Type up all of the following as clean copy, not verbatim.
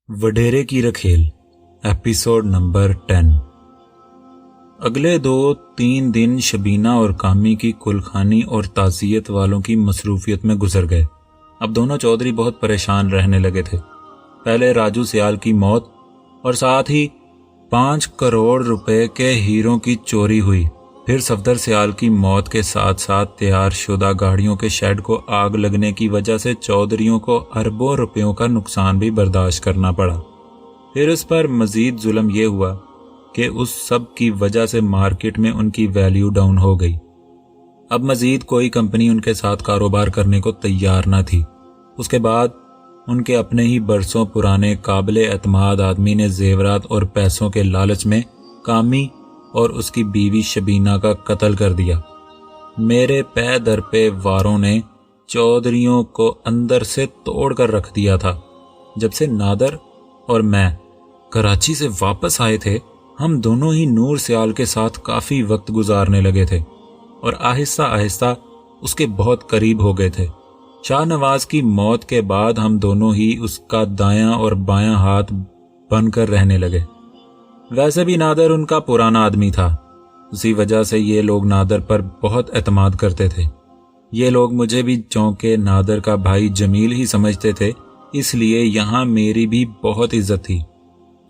वडेरे की रखेल episode number 10। अगले 2-3 दिन शबीना और कामी की कुलखानी और ताज़ियत वालों की मसरूफियत में गुजर गए। अब दोनों चौधरी बहुत परेशान रहने लगे थे। पहले राजू सियाल की मौत और साथ ही 5 करोड़ रुपए के हीरों की चोरी हुई। फिर सफदर सियाल की मौत के साथ साथ तैयार शुदा गाड़ियों के शेड को आग लगने की वजह से चौधरियों को अरबों रुपयों का नुकसान भी बर्दाश्त करना पड़ा। फिर इस पर मजीद जुल्म ये हुआ कि उस सब की वजह से मार्केट में उनकी वैल्यू डाउन हो गई। अब मजीद कोई कंपनी उनके साथ कारोबार करने को तैयार न थी। उसके बाद उनके अपने ही बरसों पुराने काबिले एतमाद आदमी ने जेवरात और पैसों के लालच में कामी और उसकी बीवी शबीना का कत्ल कर दिया। मेरे पै दर पे वारों ने चौधरियों को अंदर से तोड़ कर रख दिया था। जब से नादर और मैं कराची से वापस आए थे, हम दोनों ही नूर सियाल के साथ काफ़ी वक्त गुजारने लगे थे और आहिस्ता आहिस्ता उसके बहुत करीब हो गए थे। शाहनवाज की मौत के बाद हम दोनों ही उसका दायां और बायां हाथ बनकर रहने लगे। वैसे भी नादर उनका पुराना आदमी था, उसी वजह से ये लोग नादर पर बहुत एतमाद करते थे। ये लोग मुझे भी चौंके नादर का भाई जमील ही समझते थे, इसलिए यहाँ मेरी भी बहुत इज्जत थी।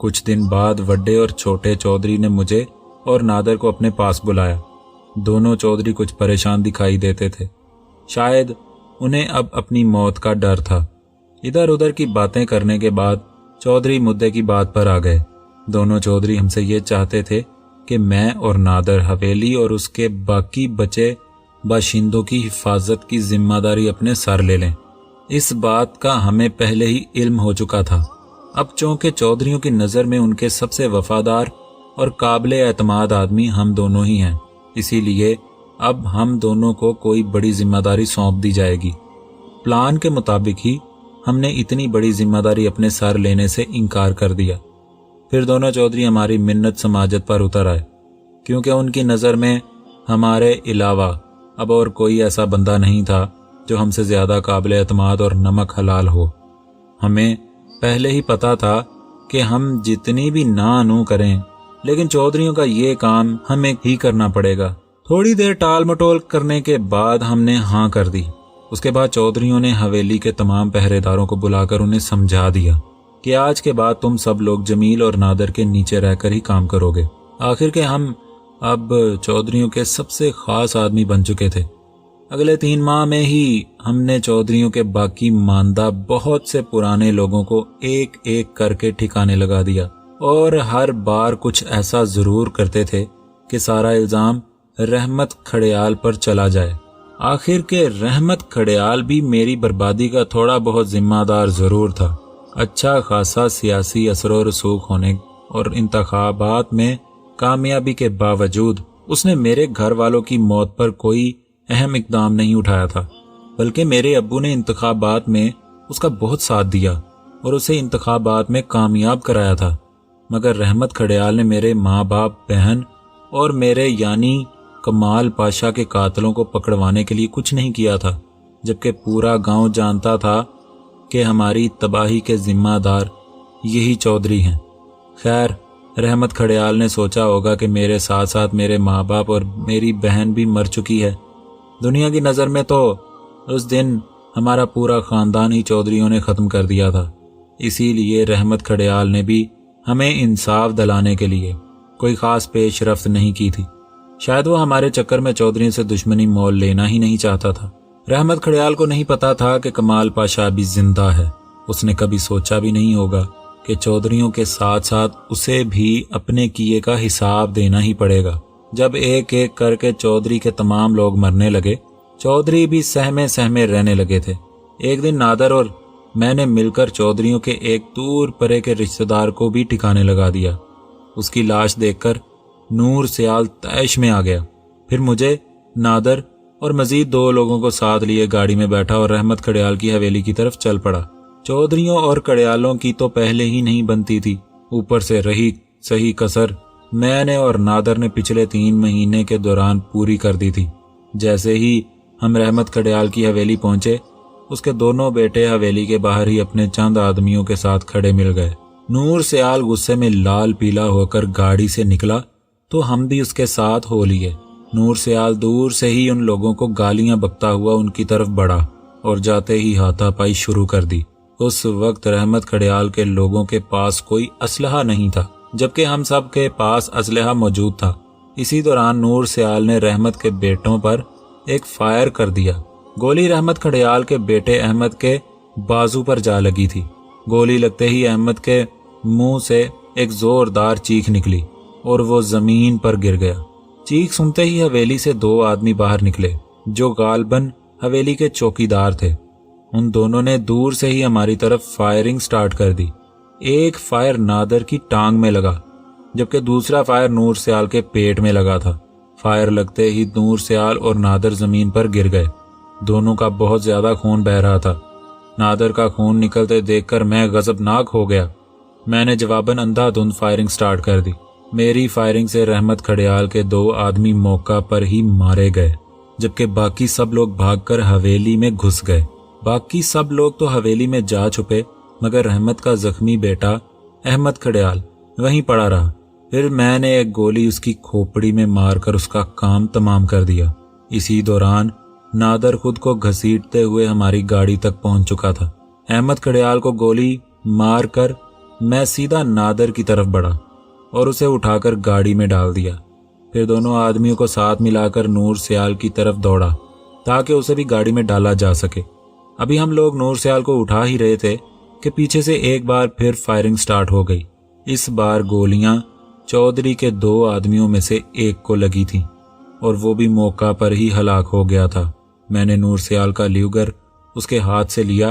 कुछ दिन बाद वड्डे और छोटे चौधरी ने मुझे और नादर को अपने पास बुलाया। दोनों चौधरी कुछ परेशान दिखाई देते थे। शायद उन्हें अब अपनी मौत का डर था। इधर उधर की बातें करने के बाद चौधरी मुद्दे की बात पर आ गए। दोनों चौधरी हमसे ये चाहते थे कि मैं और नादर हवेली और उसके बाकी बचे बाशिंदों की हिफाजत की जिम्मेदारी अपने सर ले लें। इस बात का हमें पहले ही इल्म हो चुका था। अब चूंकि चौधरियों की नज़र में उनके सबसे वफादार और काबिले एतमाद आदमी हम दोनों ही हैं, इसीलिए अब हम दोनों को कोई बड़ी जिम्मेदारी सौंप दी जाएगी। प्लान के मुताबिक ही हमने इतनी बड़ी जिम्मेदारी अपने सर लेने से इनकार कर दिया। फिर दोनों चौधरी हमारी मिन्नत समाजत पर उतर आए, क्योंकि उनकी नज़र में हमारे अलावा अब और कोई ऐसा बंदा नहीं था जो हमसे ज़्यादा काबिल एतमाद और नमक हलाल हो। हमें पहले ही पता था कि हम जितनी भी ना नू करें, लेकिन चौधरियों का ये काम हमें ही करना पड़ेगा। थोड़ी देर टाल मटोल करने के बाद हमने हाँ कर दी। उसके बाद चौधरियों ने हवेली के तमाम पहरेदारों को बुलाकर उन्हें समझा दिया कि आज के बाद तुम सब लोग जमील और नादर के नीचे रहकर ही काम करोगे। आखिर के हम अब चौधरियों के सबसे खास आदमी बन चुके थे। अगले 3 माह में ही हमने चौधरियों के बाकी मानदा बहुत से पुराने लोगों को एक एक करके ठिकाने लगा दिया और हर बार कुछ ऐसा जरूर करते थे कि सारा इल्जाम रहमत खड़ेयाल पर चला जाए। आखिर के रहमत खड़ेयाल भी मेरी बर्बादी का थोड़ा बहुत जिम्मेदार जरूर था। अच्छा खासा सियासी असरो रसूख होने और इंतखाबात में कामयाबी के बावजूद उसने मेरे घर वालों की मौत पर कोई अहम इकदाम नहीं उठाया था, बल्कि मेरे अब्बू ने इंतखाबात में उसका बहुत साथ दिया और उसे इंतखाबात में कामयाब कराया था। मगर रहमत खड़ेयाल ने मेरे माँ बाप, बहन और मेरे यानी कमाल पाशा के कातलों को पकड़वाने के लिए कुछ नहीं किया था, जबकि पूरा गांव जानता था कि हमारी तबाही के जिम्मेदार यही चौधरी हैं। खैर, रहमत खड़ेयाल ने सोचा होगा कि मेरे साथ साथ मेरे माँ बाप और मेरी बहन भी मर चुकी है। दुनिया की नज़र में तो उस दिन हमारा पूरा ख़ानदान ही चौधरियों ने ख़त्म कर दिया था। इसीलिए रहमत खड़ेयाल ने भी हमें इंसाफ दिलाने के लिए कोई ख़ास पेशरफ्त नहीं की थी। शायद वो हमारे चक्कर में चौधरियों से दुश्मनी मोल लेना ही नहीं चाहता था। रहमत खड़ेयाल को नहीं पता था कि कमाल पाशा अभी जिंदा है। उसने कभी सोचा भी नहीं होगा कि चौधरियों के साथ साथ उसे भी अपने किए का हिसाब देना ही पड़ेगा। जब एक एक करके चौधरी के तमाम लोग मरने लगे, चौधरी भी सहमे सहमे रहने लगे थे। एक दिन नादर और मैंने मिलकर चौधरियों के एक दूर परे के रिश्तेदार को भी ठिकाने लगा दिया। उसकी लाश देखकर नूर सियाल तैश में आ गया। फिर मुझे, नादर और मजीद 2 लोगों को साथ लिए गाड़ी में बैठा और रहमत खड़ेयाल की हवेली की तरफ चल पड़ा। चौधरियों और खड़ेयालों की तो पहले ही नहीं बनती थी, ऊपर से रही सही कसर मैंने और नादर ने पिछले 3 महीने के दौरान पूरी कर दी थी। जैसे ही हम रहमत खड़ेयाल की हवेली पहुंचे, उसके दोनों बेटे हवेली के बाहर ही अपने चंद आदमियों के साथ खड़े मिल गए। نور سیال غصے میں لال پیلا ہو کر گاڑی سے نکلا تو ہم بھی اس کے ساتھ ہو لیے۔ نور سیال دور سے ہی ان لوگوں کو گالیاں بکتا ہوا ان کی طرف بڑھا اور جاتے ہی ہاتھا پائی شروع کر دی۔ اس وقت رحمت کھڈیال کے لوگوں کے پاس کوئی اسلحہ نہیں تھا، جبکہ ہم سب کے پاس اسلحہ موجود تھا۔ اسی دوران نور سیال نے رحمت کے بیٹوں پر ایک فائر کر دیا۔ گولی رحمت کھڈیال کے بیٹے احمد کے بازو پر جا لگی تھی۔ گولی لگتے ہی احمد کے منہ سے ایک زوردار چیخ نکلی اور وہ زمین پر گر گیا۔ چیخ سنتے ہی حویلی سے 2 آدمی باہر نکلے جو غالباً حویلی کے چوکیدار تھے۔ ان دونوں نے دور سے ہی ہماری طرف فائرنگ سٹارٹ کر دی۔ ایک فائر نادر کی ٹانگ میں لگا جبکہ دوسرا فائر نور سیال کے پیٹ میں لگا تھا۔ فائر لگتے ہی نور سیال اور نادر زمین پر گر گئے۔ دونوں کا بہت زیادہ خون بہہ رہا تھا۔ نادر کا خون نکلتے دیکھ کر میں غضبناک ہو گیا۔ میں نے جواباً اندھا دھند فائرنگ سٹارٹ کر دی۔ میری فائرنگ سے رحمت کھڈیال کے 2 آدمی موقع پر ہی مارے گئے جبکہ باقی سب لوگ بھاگ کر حویلی میں گھس گئے۔ باقی سب لوگ تو حویلی میں جا چھپے مگر رحمت کا زخمی بیٹا احمد کھڈیال وہیں پڑا رہا۔ پھر میں نے ایک گولی اس کی کھوپڑی میں مار کر اس کا کام تمام کر دیا۔ اسی دوران نادر خود کو گھسیٹتے ہوئے ہماری گاڑی تک پہنچ چکا تھا۔ احمد کھڈیال کو گولی مار کر میں سیدھا نادر کی طرف بڑھا اور اسے اٹھا کر گاڑی میں ڈال دیا۔ پھر دونوں آدمیوں کو ساتھ ملا کر نور سیال کی طرف دوڑا تاکہ اسے بھی گاڑی میں ڈالا جا سکے۔ ابھی ہم لوگ نور سیال کو اٹھا ہی رہے تھے کہ پیچھے سے ایک بار پھر فائرنگ سٹارٹ ہو گئی۔ اس بار گولیاں چودھری کے 2 آدمیوں میں سے ایک کو لگی تھیں اور وہ بھی موقع پر ہی ہلاک ہو گیا تھا۔ میں نے نور سیال کا لیوگر اس کے ہاتھ سے لیا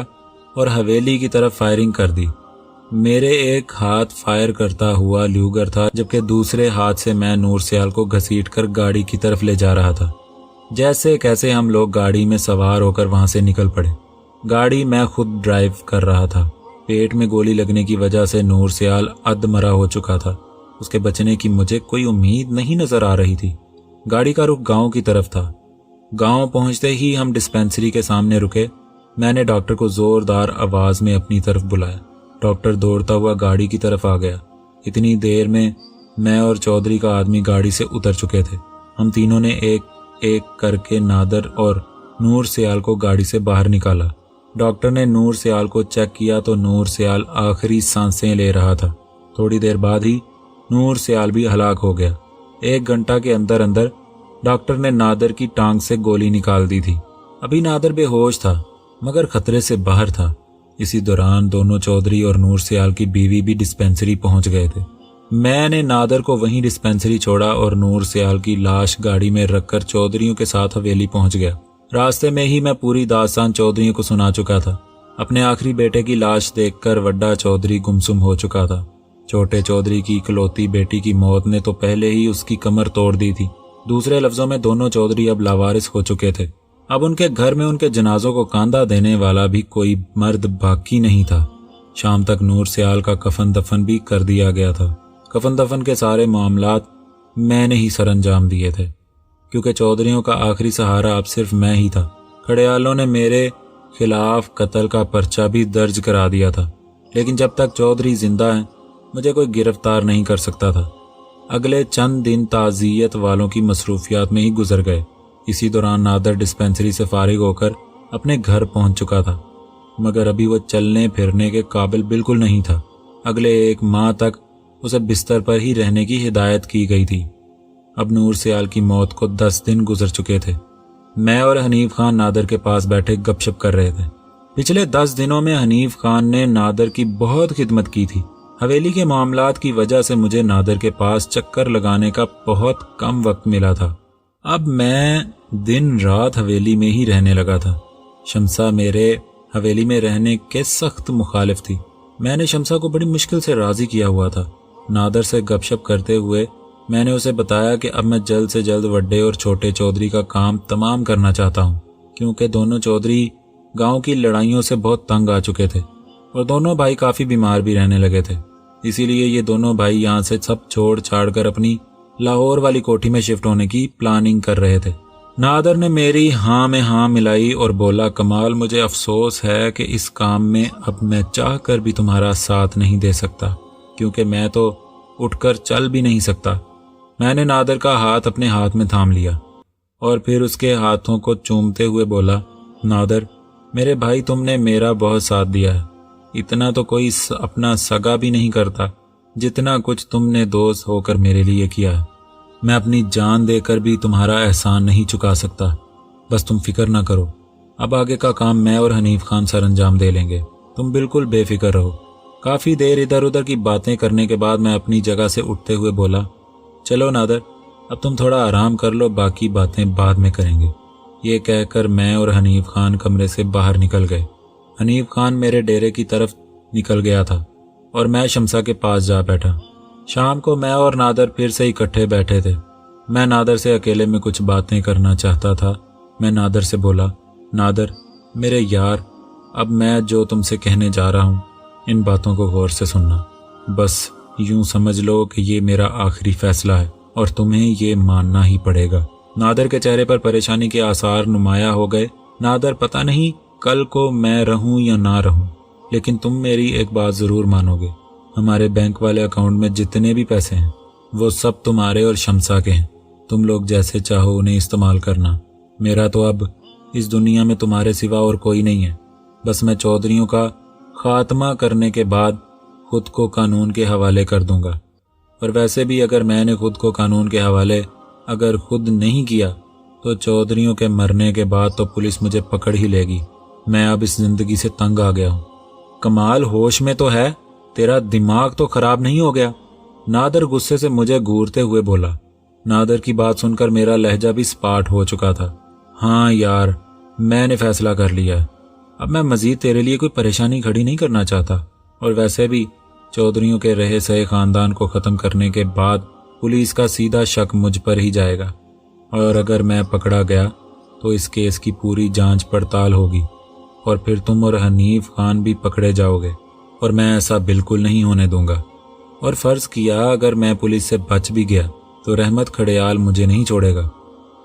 اور حویلی کی طرف فائرنگ کر دی۔ میرے ایک ہاتھ فائر کرتا ہوا لیوگر تھا جبکہ دوسرے ہاتھ سے میں نور سیال کو گھسیٹ کر گاڑی کی طرف لے جا رہا تھا۔ جیسے کیسے ہم لوگ گاڑی میں سوار ہو کر وہاں سے نکل پڑے۔ گاڑی میں خود ڈرائیو کر رہا تھا۔ پیٹ میں گولی لگنے کی وجہ سے نور سیال ادمرا ہو چکا تھا۔ اس کے بچنے کی مجھے کوئی امید نہیں نظر آ رہی تھی۔ گاڑی کا رخ گاؤں کی طرف تھا۔ گاؤں پہنچتے ہی ہم ڈسپینسری کے سامنے رکے۔ میں نے ڈاکٹر کو زوردار آواز میں اپنی طرف بلایا۔ ڈاکٹر دوڑتا ہوا گاڑی کی طرف آ گیا۔ اتنی دیر میں اور چودھری کا آدمی گاڑی سے اتر چکے تھے۔ ہم تینوں نے ایک ایک کر کے نادر اور نور سیال کو گاڑی سے باہر نکالا۔ ڈاکٹر نے نور سیال کو چیک کیا تو نور سیال آخری سانسیں لے رہا تھا۔ تھوڑی دیر بعد ہی نور سیال بھی ہلاک ہو گیا۔ 1 گھنٹہ کے اندر اندر ڈاکٹر نے نادر کی ٹانگ سے گولی نکال دی تھی۔ ابھی نادر بے ہوش تھا مگر خطرے سے باہر تھا۔ اسی دوران دونوں چودھری اور نور سیال کی بیوی بھی ڈسپینسری پہنچ گئے تھے۔ میں نے نادر کو وہیں ڈسپینسری چھوڑا اور نور سیال کی لاش گاڑی میں رکھ کر چودھریوں کے ساتھ حویلی پہنچ گیا۔ راستے میں ہی میں پوری داستان چودھریوں کو سنا چکا تھا۔ اپنے آخری بیٹے کی لاش دیکھ کر وڈا چودھری گمسم ہو چکا تھا۔ چھوٹے چودھری کی اکلوتی بیٹی کی موت نے تو پہلے ہی اس کی کمر توڑ دی تھی۔ دوسرے لفظوں میں دونوں چودھری اب لاوارث ہو چکے تھے۔ اب ان کے گھر میں ان کے جنازوں کو کاندھا دینے والا بھی کوئی مرد باقی نہیں تھا۔ شام تک نور سیال کا کفن دفن بھی کر دیا گیا تھا۔ کفن دفن کے سارے معاملات میں نے ہی سر انجام دیے تھے کیونکہ چودھریوں کا آخری سہارا اب صرف میں ہی تھا۔ کھڈیالوں نے میرے خلاف قتل کا پرچہ بھی درج کرا دیا تھا لیکن جب تک چودھری زندہ ہیں مجھے کوئی گرفتار نہیں کر سکتا تھا۔ اگلے چند دن تعزیت والوں کی مصروفیات میں ہی گزر گئے۔ اسی دوران نادر ڈسپینسری سے فارغ ہو کر اپنے گھر پہنچ چکا تھا مگر ابھی وہ چلنے پھرنے کے قابل بالکل نہیں تھا۔ اگلے 1 ماہ تک اسے بستر پر ہی رہنے کی ہدایت کی گئی تھی۔ اب نور سیال کی موت کو 10 دن گزر چکے تھے۔ میں اور حنیف خان نادر کے پاس بیٹھے گپ شپ کر رہے تھے۔ پچھلے 10 دنوں میں حنیف خان نے نادر کی بہت خدمت کی تھی۔ حویلی کے معاملات کی وجہ سے مجھے نادر کے پاس چکر لگانے کا بہت کم وقت ملا تھا۔ اب میں دن رات حویلی میں ہی رہنے لگا تھا۔ شمسا میرے حویلی میں رہنے کے سخت مخالف تھی۔ میں نے شمسا کو بڑی مشکل سے راضی کیا ہوا تھا۔ نادر سے گپ شپ کرتے ہوئے میں نے اسے بتایا کہ اب میں جلد سے جلد وڈے اور چھوٹے چودھری کا کام تمام کرنا چاہتا ہوں کیونکہ دونوں چودھری گاؤں کی لڑائیوں سے بہت تنگ آ چکے تھے اور دونوں بھائی کافی بیمار بھی رہنے لگے تھے۔ اسی لیے یہ دونوں بھائی یہاں سے سب چھوڑ چھاڑ کر اپنی لاہور والی کوٹھی میں شفٹ ہونے کی پلاننگ کر رہے تھے۔ نادر نے میری ہاں میں ہاں ملائی اور بولا، کمال مجھے افسوس ہے کہ اس کام میں اب میں چاہ کر بھی تمہارا ساتھ نہیں دے سکتا۔ क्योंकि मैं तो उठकर चल भी नहीं सकता। मैंने नादर का हाथ अपने हाथ में थाम लिया और फिर उसके हाथों को चूमते हुए बोला, नादर मेरे भाई, तुमने मेरा बहुत साथ दिया है। इतना तो कोई अपना सगा भी नहीं करता जितना कुछ तुमने दोस्त होकर मेरे लिए किया है। मैं अपनी जान देकर भी तुम्हारा एहसान नहीं चुका सकता। बस तुम फिक्र ना करो, अब आगे का काम मैं और हनीफ खान सर अंजाम दे लेंगे। तुम बिल्कुल बेफिक्र रहो। काफ़ी देर इधर उधर की बातें करने के बाद मैं अपनी जगह से उठते हुए बोला, चलो नादर, अब तुम थोड़ा आराम कर लो, बाकी बातें बाद में करेंगे। ये कहकर मैं और हनीफ खान कमरे से बाहर निकल गए। हनीफ खान मेरे डेरे की तरफ निकल गया था और मैं शमसा के पास जा बैठा। शाम को मैं और नादर फिर से इकट्ठे बैठे थे। मैं नादर से अकेले में कुछ बातें करना चाहता था। मैं नादर से बोला, नादर मेरे यार, अब मैं जो तुमसे कहने जा रहा हूँ, इन बातों को गौर से सुनना। बस यूं समझ लो कि ये मेरा आखिरी फैसला है और तुम्हें ये मानना ही पड़ेगा। नादर के चेहरे पर परेशानी के आसार नुमाया हो गए। नादर, पता नहीं कल को मैं रहूं या ना रहूं, लेकिन तुम मेरी एक बात जरूर मानोगे। हमारे बैंक वाले अकाउंट में जितने भी पैसे हैं वो सब तुम्हारे और शमसा के हैं। तुम लोग जैसे चाहो उन्हें इस्तेमाल करना। मेरा तो अब इस दुनिया में तुम्हारे सिवा और कोई नहीं है। बस मैं चौधरियों का खात्मा करने के बाद खुद को कानून के हवाले कर दूंगा। और वैसे भी अगर मैंने खुद को कानून के हवाले अगर खुद नहीं किया तो चौधरियों के मरने के बाद तो पुलिस मुझे पकड़ ही लेगी। मैं अब इस जिंदगी से तंग आ गया हूँ। कमाल, होश में तो है, तेरा दिमाग तो खराब नहीं हो गया? नादर गुस्से से मुझे घूरते हुए बोला। नादर की बात सुनकर मेरा लहजा भी सपाट हो चुका था। हाँ यार, मैंने फैसला कर लिया है। अब मैं मजीद तेरे लिए कोई परेशानी खड़ी नहीं करना चाहता। और वैसे भी चौधरियों के रहे सहे खानदान को ख़त्म करने के बाद पुलिस का सीधा शक मुझ पर ही जाएगा, और अगर मैं पकड़ा गया तो इस केस की पूरी जांच पड़ताल होगी और फिर तुम और हनीफ खान भी पकड़े जाओगे, और मैं ऐसा बिल्कुल नहीं होने दूंगा। और फ़र्ज़ किया अगर मैं पुलिस से बच भी गया तो रहमत खड़ेयाल मुझे नहीं छोड़ेगा।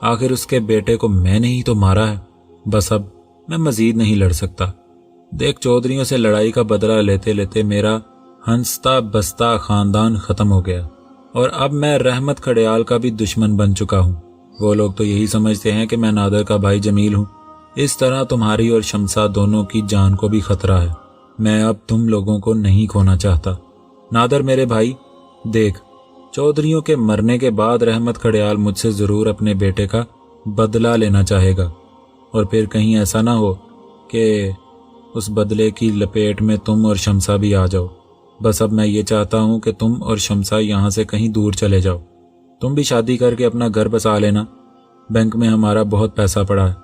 आखिर उसके बेटे को मैंने ही तो मारा है। बस अब मैं मजीद नहीं लड़ सकता। देख, चौधरियों से लड़ाई का बदला लेते लेते मेरा हंसता बसता खानदान ख़त्म हो गया और अब मैं रहमत खड़ेयाल का भी दुश्मन बन चुका हूँ। वो लोग तो यही समझते हैं कि मैं नादर का भाई जमील हूँ। इस तरह तुम्हारी और शमसा दोनों की जान को भी खतरा है। मैं अब तुम लोगों को नहीं खोना चाहता। नादर मेरे भाई, देख, चौधरियों के मरने के बाद रहमत खड़ेयाल मुझसे ज़रूर अपने बेटे का बदला लेना चाहेगा, और फिर कहीं ऐसा ना हो कि उस बदले की लपेट में तुम और शमसा भी आ जाओ। बस अब मैं ये चाहता हूँ कि तुम और शमसा यहाँ से कहीं दूर चले जाओ। तुम भी शादी करके अपना घर बसा लेना। बैंक में हमारा बहुत पैसा पड़ा है।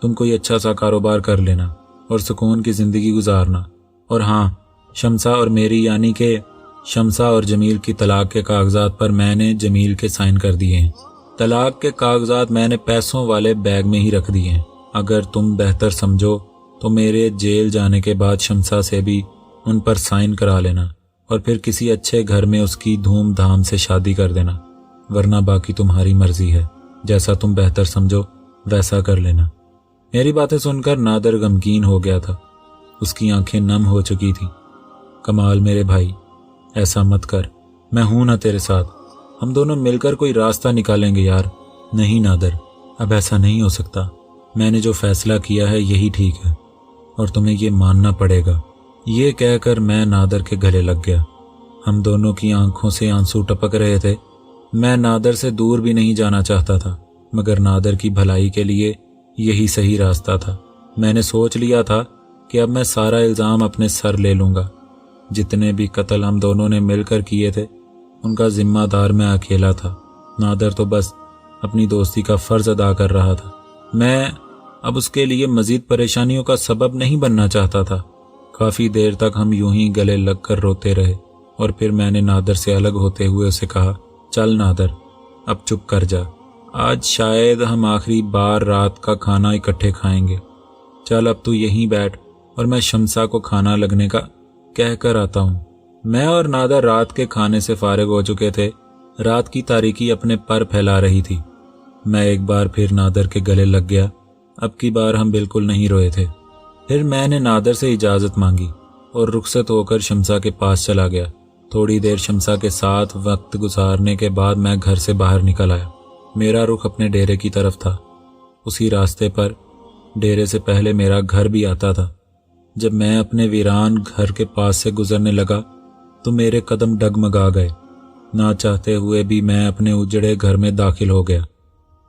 तुम कोई अच्छा सा कारोबार कर लेना और सुकून की ज़िंदगी गुजारना। और हाँ, शमसा और मेरी, यानी कि शमसा और जमील की तलाक के कागजात पर मैंने जमील के साइन कर दिए हैं। तलाक के कागजात मैंने पैसों वाले बैग में ही रख दिए हैं। अगर तुम बेहतर समझो तो मेरे जेल जाने के बाद शमसा से भी उन पर साइन करा लेना और फिर किसी अच्छे घर में उसकी धूमधाम से शादी कर देना, वरना बाकी तुम्हारी मर्जी है। जैसा तुम बेहतर समझो वैसा कर लेना। मेरी बातें सुनकर नादर गमगीन हो गया था। उसकी आंखें नम हो चुकी थी। कमाल मेरे भाई, ऐसा मत कर, मैं हूं ना तेरे साथ। हम दोनों मिलकर कोई रास्ता निकालेंगे यार। नहीं नादर, अब ऐसा नहीं हो सकता। मैंने जो फैसला किया है यही ठीक है और तुम्हें ये मानना पड़ेगा। ये कहकर मैं नादर के गले लग गया। हम दोनों की आंखों से आंसू टपक रहे थे। मैं नादर से दूर भी नहीं जाना चाहता था, मगर नादर की भलाई के लिए यही सही रास्ता था। मैंने सोच लिया था कि अब मैं सारा इल्ज़ाम अपने सर ले लूँगा। जितने भी कत्ल हम दोनों ने मिलकर किए थे उनका जिम्मेदार मैं अकेला था। नादर तो बस अपनी दोस्ती का फ़र्ज़ अदा कर रहा था। मैं अब उसके लिए मज़ीद परेशानियों का सबब नहीं बनना चाहता था। काफ़ी देर तक हम यूं ही गले लगकर रोते रहे और फिर मैंने नादर से अलग होते हुए उसे कहा, चल नादर, अब चुप कर जा। आज शायद हम आखिरी बार रात का खाना इकट्ठे खाएंगे। चल अब तू यहीं बैठ और मैं शमसा को खाना लगने का कह कर आता हूँ। मैं और नादर रात के खाने से फारिग हो चुके थे। रात की तारीकी अपने पर फैला रही थी। मैं एक बार फिर नादर के गले लग गया। अब की बार हम बिल्कुल नहीं रोए थे। फिर मैंने नादर से इजाज़त मांगी और रुखसत होकर शमसा के पास चला गया تھوڑی دیر شمسا کے ساتھ وقت گزارنے کے بعد میں گھر سے باہر نکل آیا۔ میرا رخ اپنے ڈیرے کی طرف تھا۔ اسی راستے پر ڈیرے سے پہلے میرا گھر بھی آتا تھا۔ جب میں اپنے ویران گھر کے پاس سے گزرنے لگا تو میرے قدم ڈگمگا گئے۔ نہ چاہتے ہوئے بھی میں اپنے اجڑے گھر میں داخل ہو گیا۔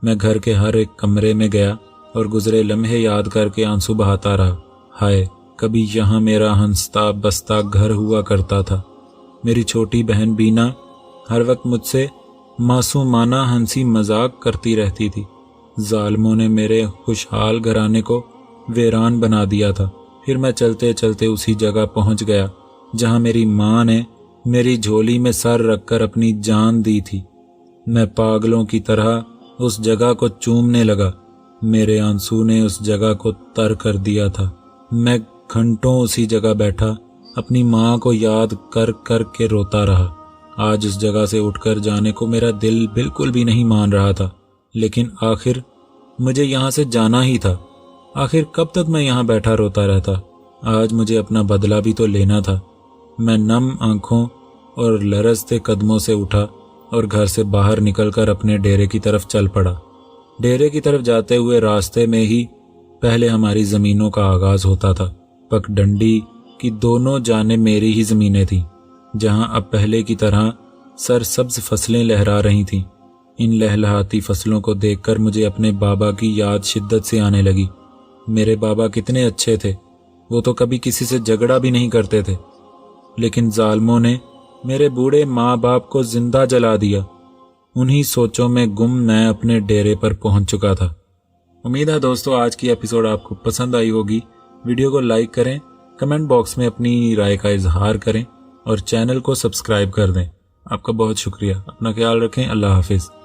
میں گھر کے ہر ایک کمرے میں گیا اور گزرے لمحے یاد کر کے آنسو بہاتا رہا۔ ہائے، کبھی یہاں میرا ہنستا بستا گھر ہوا کرتا تھا۔ میری چھوٹی بہن بینا ہر وقت مجھ سے معصومانہ ہنسی مذاق کرتی رہتی تھی۔ ظالموں نے میرے خوشحال گھرانے کو ویران بنا دیا تھا۔ پھر میں چلتے چلتے اسی جگہ پہنچ گیا جہاں میری ماں نے میری جھولی میں سر رکھ کر اپنی جان دی تھی۔ میں پاگلوں کی طرح اس جگہ کو چومنے لگا۔ میرے آنسو نے اس جگہ کو تر کر دیا تھا۔ میں گھنٹوں اسی جگہ بیٹھا اپنی ماں کو یاد کر کر کے روتا رہا۔ آج اس جگہ سے اٹھ کر جانے کو میرا دل بالکل بھی نہیں مان رہا تھا، لیکن آخر مجھے یہاں سے جانا ہی تھا۔ آخر کب تک میں یہاں بیٹھا روتا رہتا؟ آج مجھے اپنا بدلہ بھی تو لینا تھا۔ میں نم آنکھوں اور لرزتے قدموں سے اٹھا اور گھر سے باہر نکل کر اپنے ڈیرے کی طرف چل پڑا۔ ڈیرے کی طرف جاتے ہوئے راستے میں ہی پہلے ہماری زمینوں کا آغاز ہوتا تھا۔ پک ڈنڈی کی دونوں جانب میری ہی زمینیں تھیں، جہاں اب پہلے کی طرح سرسبز فصلیں لہرا رہی تھیں۔ ان لہلہاتی فصلوں کو دیکھ کر مجھے اپنے بابا کی یاد شدت سے آنے لگی۔ میرے بابا کتنے اچھے تھے، وہ تو کبھی کسی سے جھگڑا بھی نہیں کرتے تھے، لیکن ظالموں نے میرے بوڑھے ماں باپ کو زندہ جلا دیا۔ انہی سوچوں میں گم میں اپنے ڈیرے پر پہنچ چکا تھا۔ امید ہے دوستو آج کی ایپیسوڈ آپ کو پسند آئی ہوگی۔ ویڈیو کو لائک کریں، کمنٹ باکس میں اپنی رائے کا اظہار کریں اور چینل کو سبسکرائب کر دیں۔ آپ کا بہت شکریہ۔ اپنا خیال رکھیں۔ اللہ حافظ۔